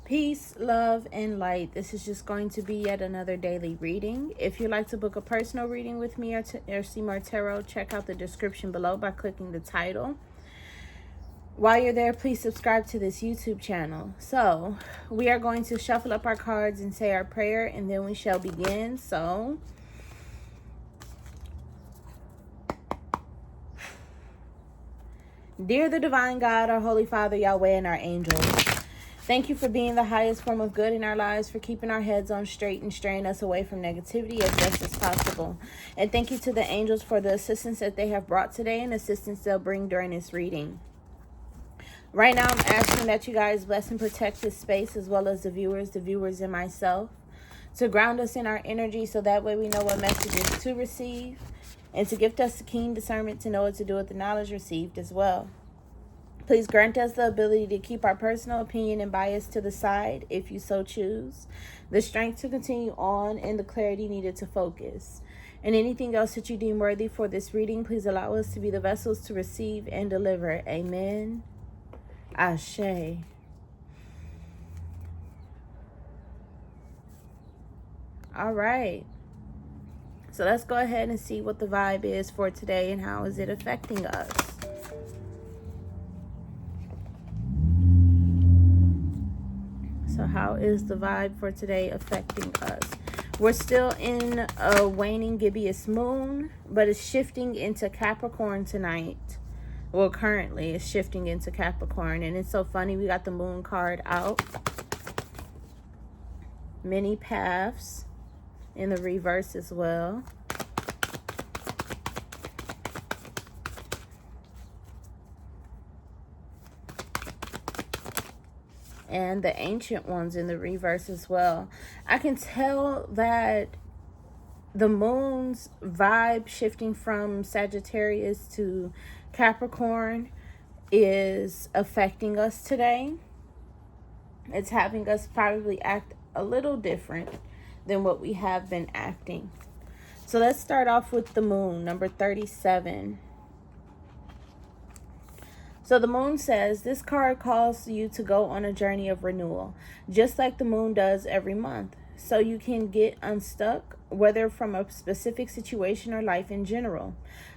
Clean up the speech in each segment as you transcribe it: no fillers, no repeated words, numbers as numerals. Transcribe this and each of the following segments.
Peace, love, and light. This is just going to be yet another daily reading. If you'd like to book a personal reading with me or see more tarot, check out the description below by clicking the title. While you're there, please subscribe to this YouTube channel. So, we are going to shuffle up our cards and say our prayer, and then we shall begin. So, dear the Divine God, our Holy Father, Yahweh, and our angels, thank you for being the highest form of good in our lives, for keeping our heads on straight and straying us away from negativity as best as possible. And thank you to the angels for the assistance that they have brought today and assistance they'll bring during this reading. Right now, I'm asking that you guys bless and protect this space as well as the viewers and myself, to ground us in our energy so that way we know what messages to receive, and to gift us the keen discernment to know what to do with the knowledge received as well. Please grant us the ability to keep our personal opinion and bias to the side, if you so choose, the strength to continue on, and the clarity needed to focus. And anything else that you deem worthy for this reading, please allow us to be the vessels to receive and deliver. Amen. Ashe. All right. So let's go ahead and see what the vibe is for today and how is it affecting us. So how is the vibe for today affecting us? We're still in a waning gibbous moon, but it's shifting into Capricorn tonight. Well, currently it's shifting into Capricorn. And it's so funny, we got the moon card out. Many paths in the reverse as well. And the ancient ones in the reverse as well. I can tell that the moon's vibe shifting from Sagittarius to Capricorn is affecting us today. It's having us probably act a little different than what we have been acting. So let's start off with the moon, number 37. So the moon says, this card calls you to go on a journey of renewal, just like the moon does every month. So you can get unstuck, whether from a specific situation or life in general.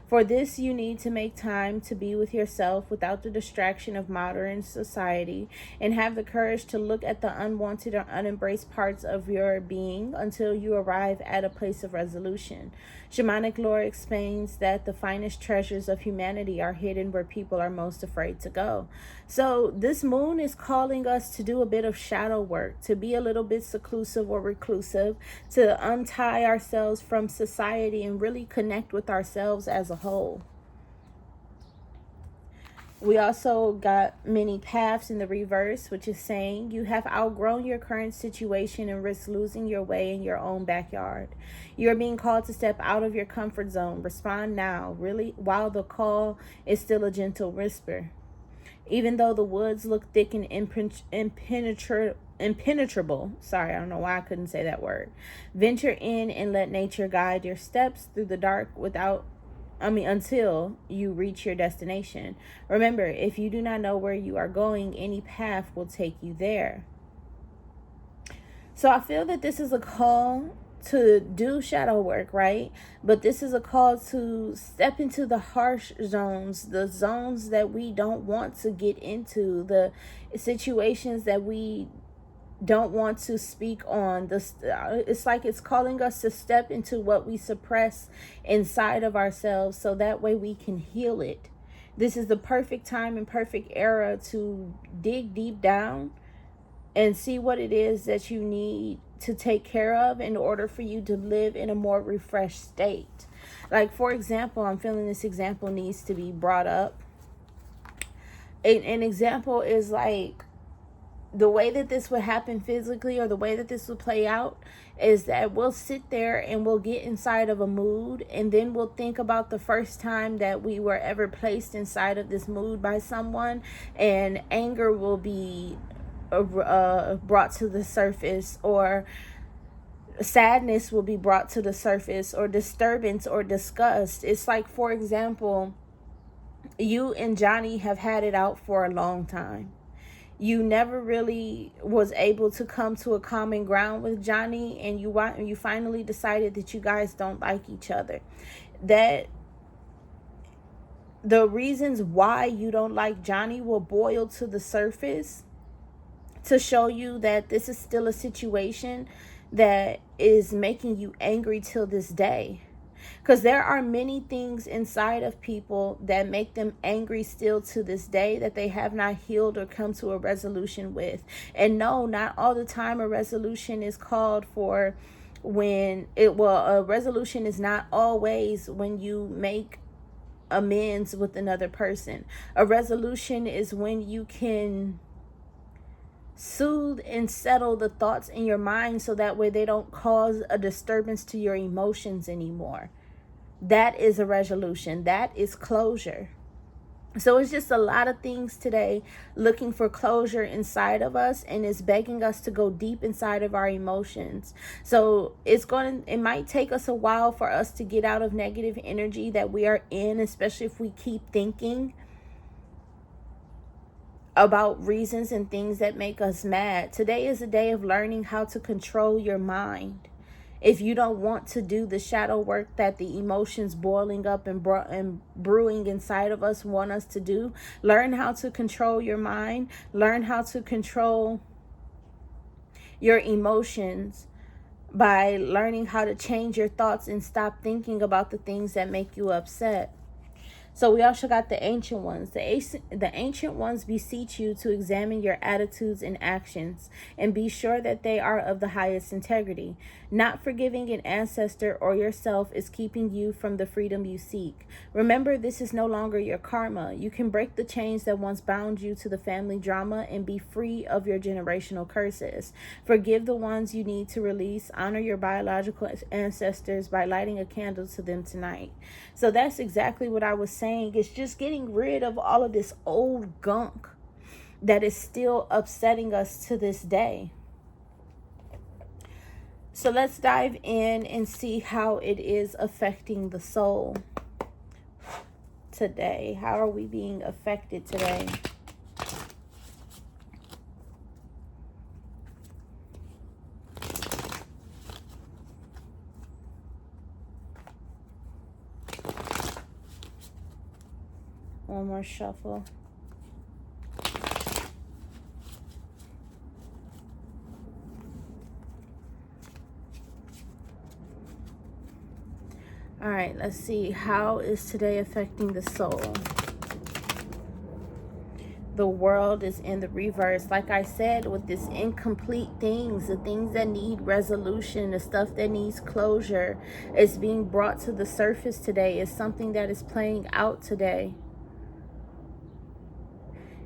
For this, you need to make time to be with yourself without the distraction of modern society, and have the courage to look at the unwanted or unembraced parts of your being until you arrive at a place of resolution. Shamanic lore explains that the finest treasures of humanity are hidden where people are most afraid to go. So this moon is calling us to do a bit of shadow work, to be a little bit seclusive or reclusive, to untie ourselves from society and really connect with ourselves as a whole. We also got many paths in the reverse, which is saying you have outgrown your current situation and risk losing your way in your own backyard. You are being called to step out of your comfort zone. Respond now, really, while the call is still a gentle whisper. Even though the woods look thick and impenetrable. Sorry, I don't know why I couldn't say that word. Venture in and let nature guide your steps through the dark until you reach your destination. Remember, if you do not know where you are going, any path will take you there. So I feel that this is a call to do shadow work, right? But this is a call to step into the harsh zones, the zones that we don't want to get into, the situations that we don't want to speak on. It's like it's calling us to step into what we suppress inside of ourselves so that way we can heal it. This is the perfect time and perfect era to dig deep down and see what it is that you need to take care of in order for you to live in a more refreshed state. Like, for example, I'm feeling this example needs to be brought up. An example is like, the way that this would happen physically, or the way that this would play out, is that we'll sit there and we'll get inside of a mood, and then we'll think about the first time that we were ever placed inside of this mood by someone, and anger will be brought to the surface, or sadness will be brought to the surface, or disturbance or disgust. It's like, for example, you and Johnny have had it out for a long time. You never really was able to come to a common ground with Johnny, and you finally decided that you guys don't like each other. That the reasons why you don't like Johnny will boil to the surface to show you that this is still a situation that is making you angry till this day. Because there are many things inside of people that make them angry still to this day that they have not healed or come to a resolution with. And no, not all the time a resolution is called for a resolution is not always when you make amends with another person. A resolution is when you can soothe and settle the thoughts in your mind so that way they don't cause a disturbance to your emotions anymore. That is a resolution. That is closure. So it's just a lot of things today looking for closure inside of us, and it's begging us to go deep inside of our emotions. So it might take us a while for us to get out of negative energy that we are in, especially if we keep thinking about reasons and things that make us mad. Today is a day of learning how to control your mind. If you don't want to do the shadow work that the emotions boiling up and brewing inside of us want us to do, learn how to control your mind. Learn how to control your emotions by learning how to change your thoughts and stop thinking about the things that make you upset. So we also got the ancient ones. The ancient ones beseech you to examine your attitudes and actions and be sure that they are of the highest integrity. Not forgiving an ancestor or yourself is keeping you from the freedom you seek. Remember, this is no longer your karma. You can break the chains that once bound you to the family drama and be free of your generational curses. Forgive the ones you need to release. Honor your biological ancestors by lighting a candle to them tonight. So that's exactly what I was saying. It's just getting rid of all of this old gunk that is still upsetting us to this day. So let's dive in and see how it is affecting the soul today. How are we being affected today? One more shuffle. All right, let's see. How is today affecting the soul? The world is in the reverse. Like I said, with this incomplete things, the things that need resolution, the stuff that needs closure is being brought to the surface today. It's something that is playing out today.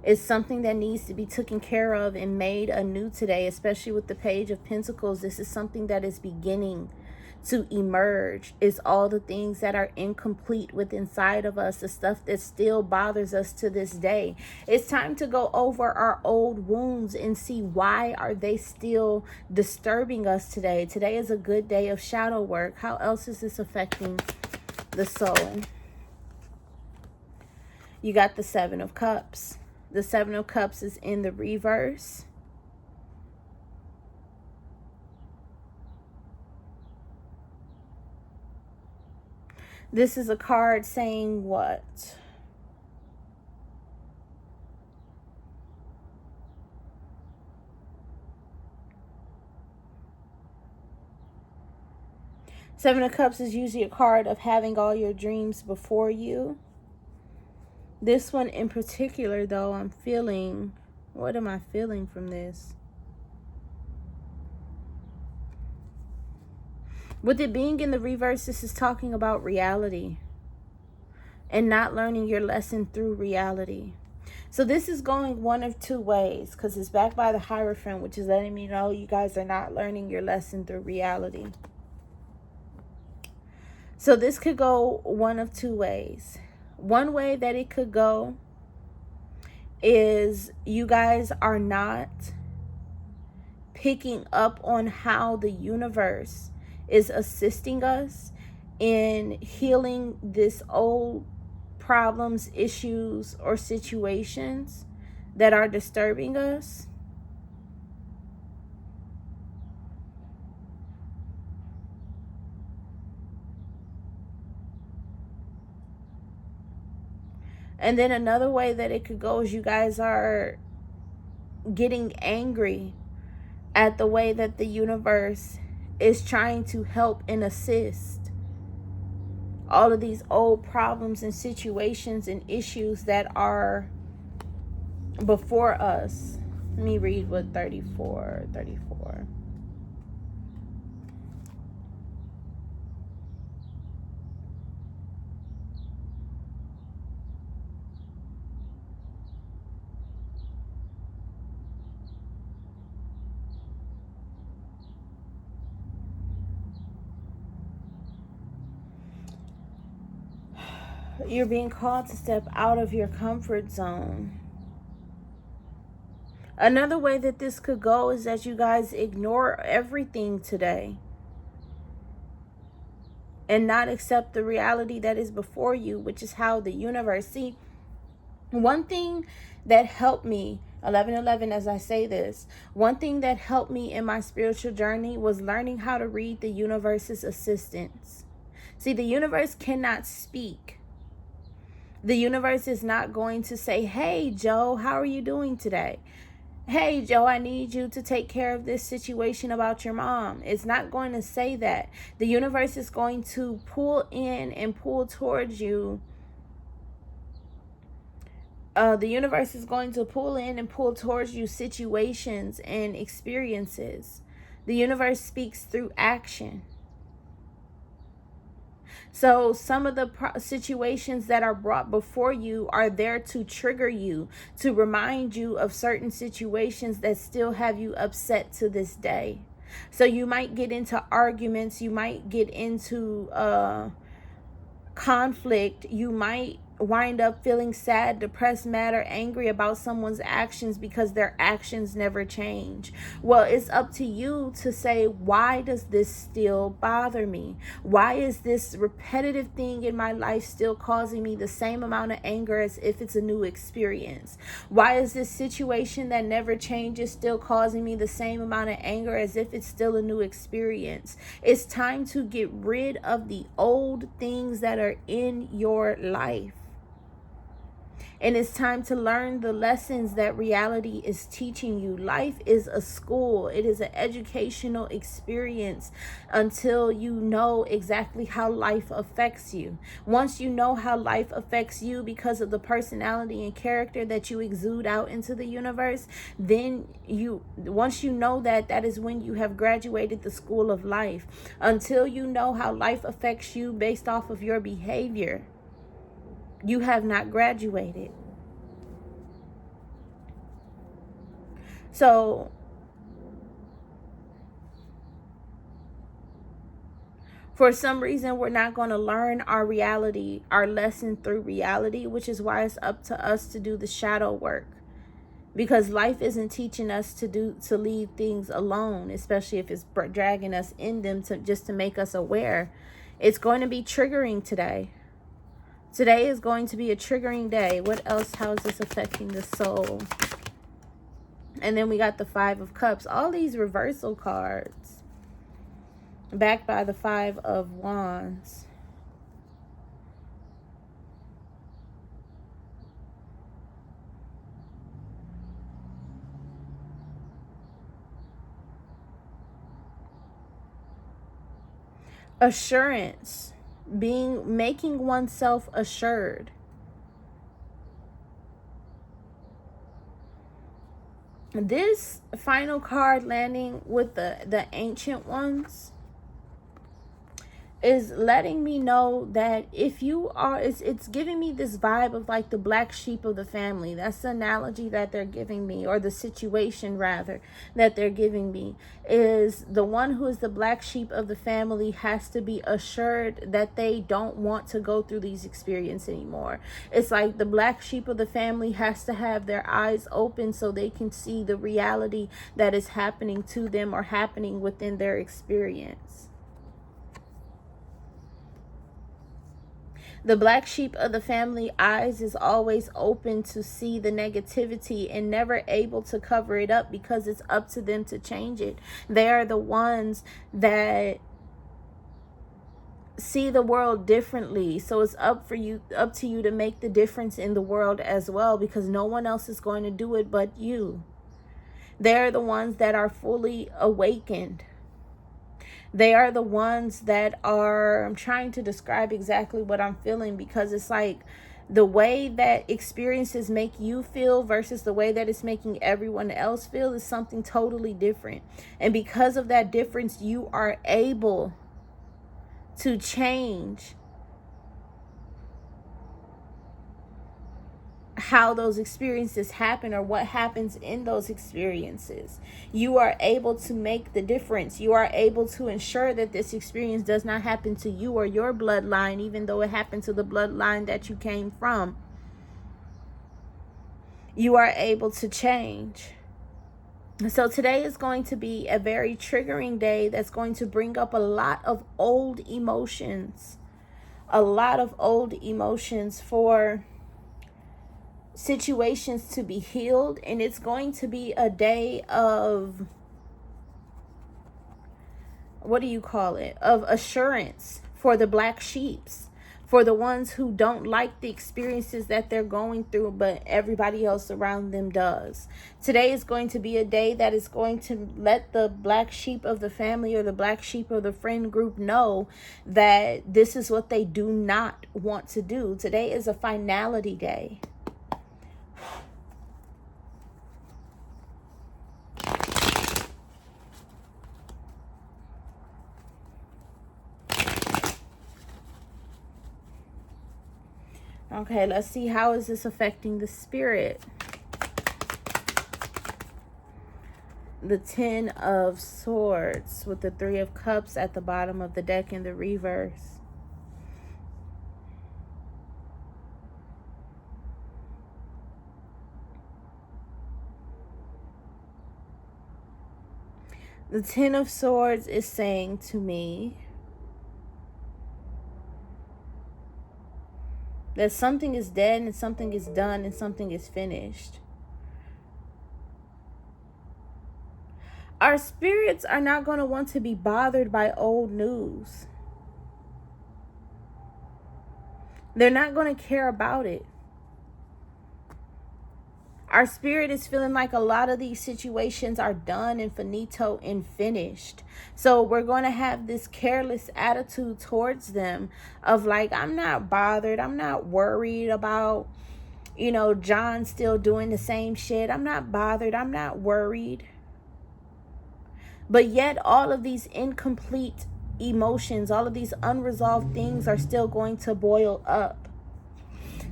It's something that needs to be taken care of and made anew today, especially with the Page of Pentacles. This is something that is beginning to emerge. Is all the things that are incomplete within inside of us, the stuff that still bothers us to this day. It's time to go over our old wounds and see why are they still disturbing us today. Today is a good day of shadow work. How else is this affecting the soul? You got the Seven of Cups. The Seven of Cups is in the reverse. This is a card saying what? Seven of Cups is usually a card of having all your dreams before you. This one in particular, though, I'm feeling... What am I feeling from this? With it being in the reverse, this is talking about reality and not learning your lesson through reality. So this is going one of two ways, because it's backed by the Hierophant, which is letting me know you guys are not learning your lesson through reality. So this could go one of two ways. One way that it could go is you guys are not picking up on how the universe is assisting us in healing this old problems, issues, or situations that are disturbing us. And then another way that it could go is you guys are getting angry at the way that the universe is trying to help and assist all of these old problems and situations and issues that are before us. Let me read what 34. You're being called to step out of your comfort zone. Another way that this could go is that you guys ignore everything today and not accept the reality that is before you, which is how the universe. See, one thing that helped me, 11:11, as I say this, one thing that helped me in my spiritual journey was learning how to read the universe's assistance. See, the universe cannot speak. The universe is not going to say, hey, Joe, how are you doing today? Hey, Joe, I need you to take care of this situation about your mom. It's not going to say that. The universe is going to pull in and pull towards you. The universe is going to pull in and pull towards you situations and experiences. The universe speaks through action. So some of the situations that are brought before you are there to trigger you, to remind you of certain situations that still have you upset to this day. So you might get into arguments, you might get into conflict, you might wind up feeling sad, depressed, mad, or angry about someone's actions because their actions never change. Well, it's up to you to say, why does this still bother me? Why is this repetitive thing in my life still causing me the same amount of anger as if it's a new experience? Why is this situation that never changes still causing me the same amount of anger as if it's still a new experience? It's time to get rid of the old things that are in your life. And it's time to learn the lessons that reality is teaching you. Life is a school. It is an educational experience until you know exactly how life affects you. Once you know how life affects you because of the personality and character that you exude out into the universe, then once you know that, that is when you have graduated the school of life. Until you know how life affects you based off of your behavior, you have not graduated. So for some reason, we're not going to learn our reality, our lesson through reality, which is why it's up to us to do the shadow work. Because life isn't teaching us to leave things alone, especially if it's dragging us in them just to make us aware. It's going to be triggering today. Today is going to be a triggering day. What else? How is this affecting the soul? And then we got the 5 of Cups. All these reversal cards. Backed by the 5 of Wands. Assurance. Making oneself assured. This final card landing with the Ancient Ones is letting me know that if you are, it's giving me this vibe of like the black sheep of the family. That's the analogy that they're giving me, or the situation rather that they're giving me, is the one who is the black sheep of the family has to be assured that they don't want to go through these experiences anymore. It's like the black sheep of the family has to have their eyes open so they can see the reality that is happening to them or happening within their experience. The black sheep of the family eyes is always open to see the negativity and never able to cover it up because it's up to them to change it. They are the ones that see the world differently. So it's up to you to make the difference in the world as well, because no one else is going to do it but you. They're the ones that are fully awakened. They are the ones that are, I'm trying to describe exactly what I'm feeling, because it's like the way that experiences make you feel versus the way that it's making everyone else feel is something totally different. And because of that difference, you are able to change how those experiences happen or what happens in those experiences. You are able to make the difference. You are able to ensure that this experience does not happen to you or your bloodline, even though it happened to the bloodline that you came from. You are able to change. So today is going to be a very triggering day that's going to bring up a lot of old emotions. A lot of old emotions for situations to be healed. And it's going to be a day of, what do you call it? Of assurance for the black sheeps. For the ones who don't like the experiences that they're going through, but everybody else around them does. Today is going to be a day that is going to let the black sheep of the family or the black sheep of the friend group know that this is what they do not want to do. Today is a finality day. Okay, let's see, how is this affecting the spirit? The 10 of Swords with the 3 of Cups at the bottom of the deck in the reverse. The 10 of Swords is saying to me that something is dead and something is done and something is finished. Our spirits are not going to want to be bothered by old news. They're not going to care about it. Our spirit is feeling like a lot of these situations are done and finito and finished. So we're going to have this careless attitude towards them of like, I'm not bothered. I'm not worried about, John still doing the same shit. I'm not bothered. I'm not worried. But yet all of these incomplete emotions, all of these unresolved things are still going to boil up.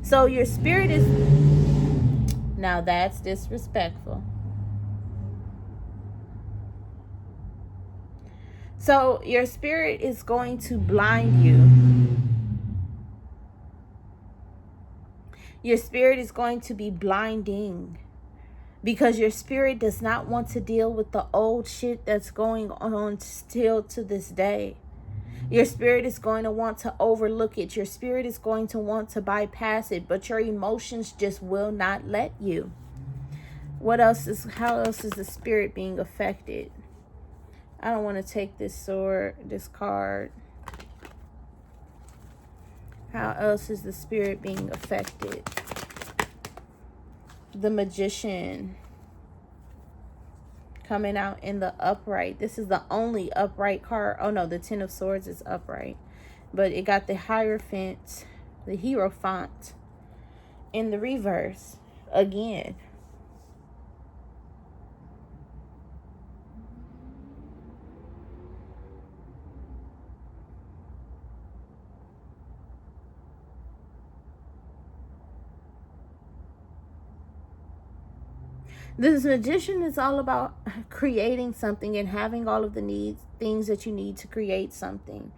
So your spirit is... Now that's disrespectful. So your spirit is going to blind you. Your spirit is going to be blinding. Because your spirit does not want to deal with the old shit that's going on still to this day. Your spirit is going to want to overlook it. Your spirit is going to want to bypass it, but your emotions just will not let you. How else is the spirit being affected? I don't want to take this card. How else is the spirit being affected? The Magician coming out in the upright. This is the only upright card. Oh no, the 10 of Swords is upright. But it got the Hierophant, the Hierophant in the reverse again. This Magician is all about creating something and having all of the things that you need to create something.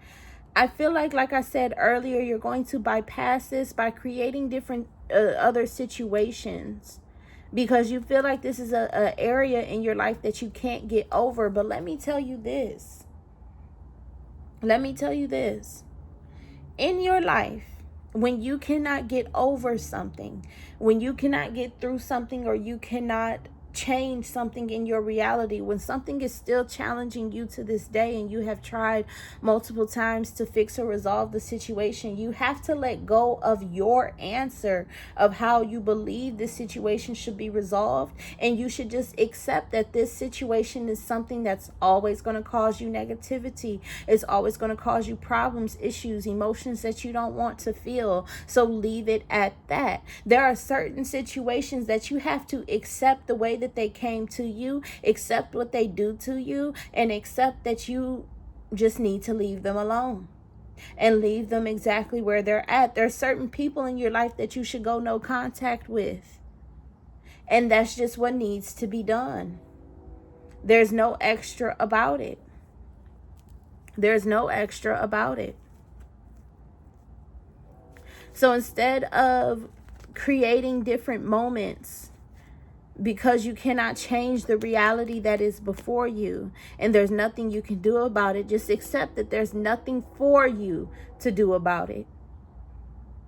I feel like I said earlier, you're going to bypass this by creating different other situations, because you feel like this is a area in your life that you can't get over. But let me tell you this. In your life, when you cannot get over something, when you cannot get through something, or you cannot change something in your reality, when something is still challenging you to this day and you have tried multiple times to fix or resolve the situation, you have to let go of your answer of how you believe this situation should be resolved, and you should just accept that this situation is something that's always going to cause you negativity. It's always going to cause you problems, issues, emotions that you don't want to feel. So leave it at that. There are certain situations that you have to accept the way that they came to you, accept what they do to you, and accept that you just need to leave them alone and leave them exactly where they're at. There are certain people in your life that you should go no contact with, and that's just what needs to be done. There's no extra about it. There's no extra about it. So instead of creating different moments because you cannot change the reality that is before you and there's nothing you can do about it, just accept that there's nothing for you to do about it.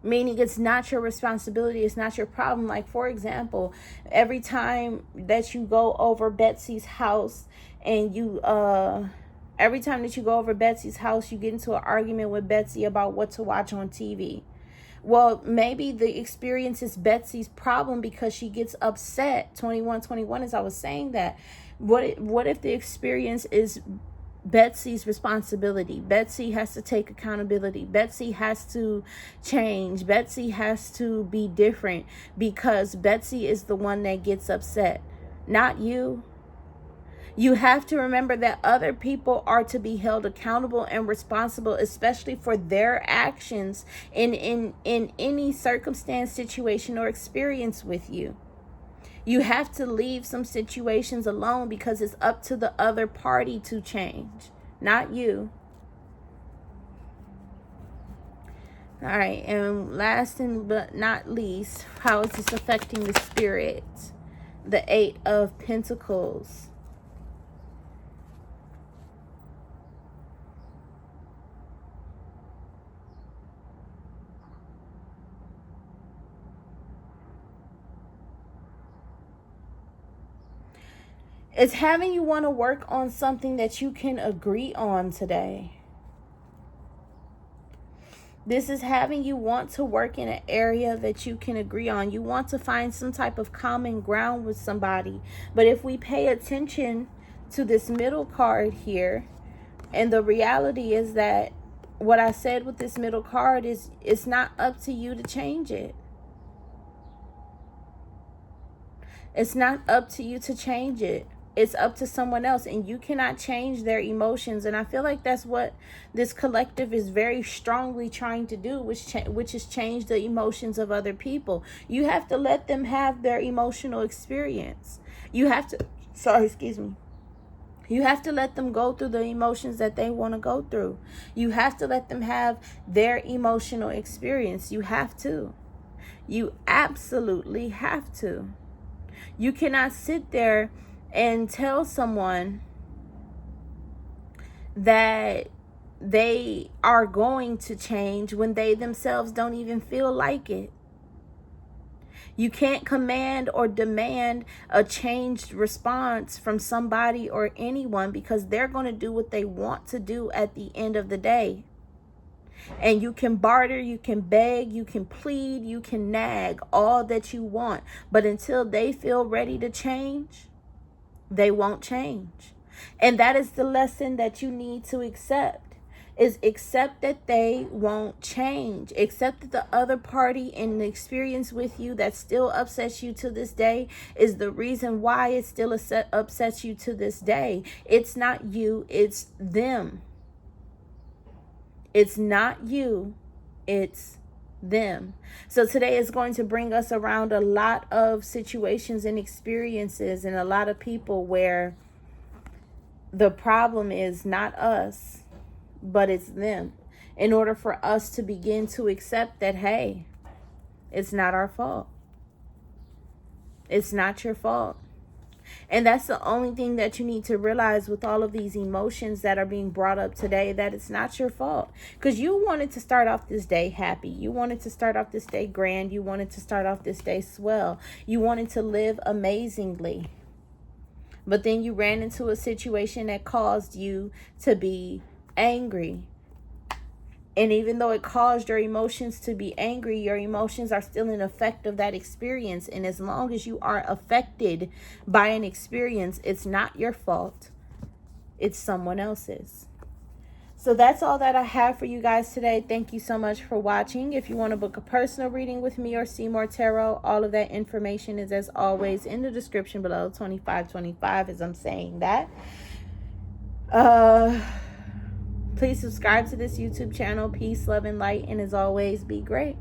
Meaning it's not your responsibility, it's not your problem. Like, for example, every time that you go over Betsy's house and you every time that you go over Betsy's house, you get into an argument with Betsy about what to watch on TV. Well, maybe the experience is Betsy's problem because she gets upset. 21 as I was saying that. What if the experience is Betsy's responsibility? Betsy has to take accountability. Betsy has to change. Betsy has to be different because Betsy is the one that gets upset, not you. You have to remember that other people are to be held accountable and responsible, especially for their actions in any circumstance, situation, or experience with you. You have to leave some situations alone because it's up to the other party to change, not you. All right, and last but not least, how is this affecting the spirit? The 8 of Pentacles. It's having you want to work on something that you can agree on today. This is having you want to work in an area that you can agree on. You want to find some type of common ground with somebody. But if we pay attention to this middle card here, and the reality is that what I said with this middle card is it's not up to you to change it. It's not up to you to change it. It's up to someone else, and you cannot change their emotions. And I feel like that's what this collective is very strongly trying to do, which is change the emotions of other people. You have to let them have their emotional experience. You have to, you have to let them go through the emotions that they want to go through. You have to let them have their emotional experience. You have to. You absolutely have to. You cannot sit there and tell someone that they are going to change when they themselves don't even feel like it. You can't command or demand a changed response from somebody or anyone because they're going to do what they want to do at the end of the day. And you can barter, you can beg, you can plead, you can nag all that you want. But until they feel ready to change, they won't change. And that is the lesson that you need to accept, is accept that they won't change. Accept that the other party in the experience with you that still upsets you to this day is the reason why it still upsets you to this day. It's not you, it's them. It's not you, it's them. So today is going to bring us around a lot of situations and experiences and a lot of people where the problem is not us, but it's them. In order for us to begin to accept that, hey, it's not our fault. It's not your fault. And that's the only thing that you need to realize with all of these emotions that are being brought up today, that it's not your fault. Because you wanted to start off this day happy. You wanted to start off this day grand. You wanted to start off this day swell. You wanted to live amazingly. But then you ran into a situation that caused you to be angry. And even though it caused your emotions to be angry, your emotions are still an effect of that experience. And as long as you are affected by an experience, it's not your fault. It's someone else's. So that's all that I have for you guys today. Thank you so much for watching. If you want to book a personal reading with me or see more tarot, all of that information is, as always, in the description below. 2525 as I'm saying that. Please subscribe to this YouTube channel. Peace, love, and light. And as always, be great.